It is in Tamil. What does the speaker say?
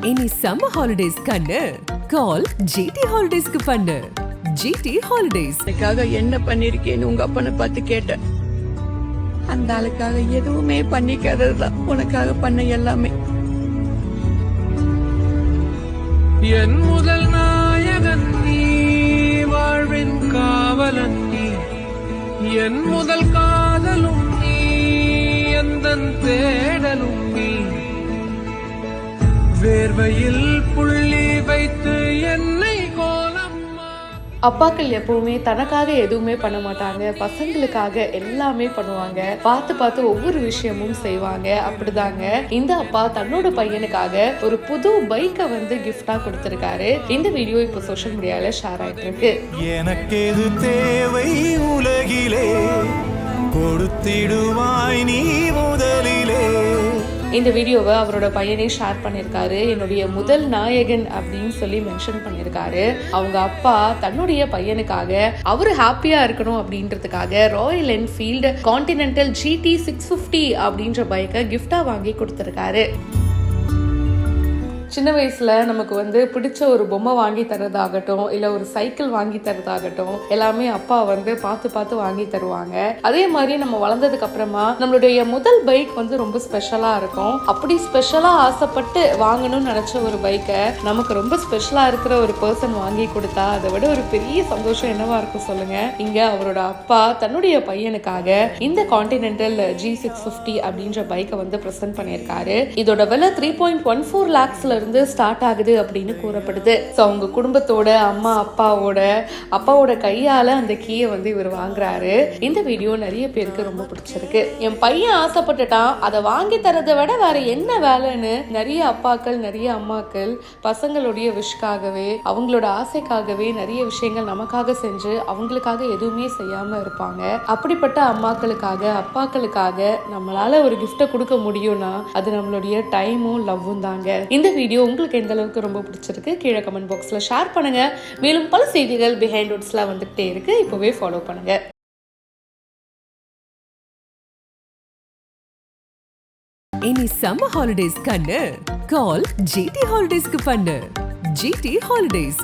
இனி சம்மர் ஹாலிடேஸ் கண்ணு கால் ஜிடி ஹாலிடேஸ்க்கு பண்ணு. GT Holidays. எனக்காக என்ன பண்ணிருக்கேன்னு உங்க அப்பனை பார்த்து கேட்டேன். அந்த ஆளுக்காக எதுவுமே பண்ணிக்காததுதான் உனக்காக பண்ண எல்லாமே. என் முதல் நாயகன் நீ, வாழ்வின் காவலன் நீ, என் முதல் காதலும் நீ, எந்தன் தேடலும் நீ, வேர்வையில் புள்ளி வைத்து என்னை கோலம். அப்பாக்கள் எப்பவுமே தனக்காக எதுவுமே பண்ண மாட்டாங்க, பசங்களுக்காக எல்லாமே பண்ணுவாங்க. பார்த்து பார்த்து ஒவ்வொரு விஷயமும் செய்வாங்க. அப்படிதாங்க இந்த அப்பா தன்னோட பையனுக்காக ஒரு புது பைக்கை வந்து கிஃப்டா கொடுத்திருக்காரு. இந்த வீடியோ இப்போ சோஷியல் மீடியால ஷேர் ஆயிட்டு இருக்கு. எனக்கு எது தேவை உலகிலே கொடுத்திடுவாய் நீ முதலிலே. இந்த வீடியோவை அவரோட பையனே ஷேர் பண்ணியிருக்காரு. என்னுடைய முதல் நாயகன் அப்படின்னு சொல்லி மென்ஷன் பண்ணியிருக்காரு. அவங்க அப்பா தன்னுடைய பையனுக்காக அவரு ஹாப்பியா இருக்கணும் அப்படின்றதுக்காக ராயல் என்ஃபீல்டு கான்டினென்டல் GT 650 அப்படின்ற பைக்கை கிஃப்டா வாங்கி கொடுத்திருக்காரு. சின்ன வயசுல நமக்கு வந்து பிடிச்ச ஒரு பொம்மை வாங்கி தரதாகட்டும், இல்ல ஒரு சைக்கிள் வாங்கி தரதாகட்டும், எல்லாமே அப்பா வந்து பார்த்து பார்த்து வாங்கி தருவாங்க. அதே மாதிரி நம்ம வளர்ந்ததுக்கு அப்புறமா நம்மளுடைய முதல் பைக் வந்து ரொம்ப ஸ்பெஷலா இருக்கும். அப்படி ஸ்பெஷலா ஆசைப்பட்டு வாங்கணும்னு நினைச்ச ஒரு பைக்கை நமக்கு ரொம்ப ஸ்பெஷலா இருக்கிற ஒரு பர்சன் வாங்கி கொடுத்தா அதை விட ஒரு பெரிய சந்தோஷம் என்னவா இருக்கும் சொல்லுங்க. இங்க அவரோட அப்பா தன்னுடைய பையனுக்காக இந்த கான்டினென்டல் G650 அப்படின்ற பைக்கை வந்து பிரசன்ட் பண்ணியிருக்காரு. இதோட விலை 3.14 lakhsல இருந்து ஸ்டார்ட் ஆகுது அப்படின்னு கூறப்படுது. ஸோ அவங்க குடும்பத்தோட அப்பாவோட கையால அந்த கீயை வந்து இவர் வாங்குறாரு. இந்த வீடியோ நிறைய பேருக்கு ரொம்ப பிடிச்சிருக்கு. என் பையன் ஆசைப்பட்டுட்டான், அதை வாங்கி தரதை விட வேற என்ன வேலைன்னு நிறைய அப்பாக்கள் நிறைய அம்மாக்கள் பசங்களுடைய விஷக்காகவே அவங்களோட ஆசைக்காகவே நிறைய விஷயங்கள் நமக்காக செஞ்சு அவங்களுக்காக எதுவுமே செய்யாம இருப்பாங்க. அப்படிப்பட்ட அம்மாக்களுக்காக அப்பாக்களுக்காக நம்மளால ஒரு கிஃப்டை கொடுக்க முடியும்னா அது நம்மளுடைய டைமும் லவ்வும் தாங்க. இந்த வீடியோ உங்களுக்கு எந்த அளவுக்கு ரொம்ப பிடிச்சிருக்கு கீழே கமெண்ட் பாக்ஸ்ல ஷேர் பண்ணுங்க. மேலும் பல செய்திகள் பிஹைண்ட் ரூட்ஸ்ல வந்துகிட்டே இருக்கு. இப்பவே ஃபாலோ பண்ணுங்க. இனி சம்மர் ஹாலிடேஸ் கண்ணு கால் ஜிடி ஹாலிடேஸ்க்கு பண்ணு. GT holidays.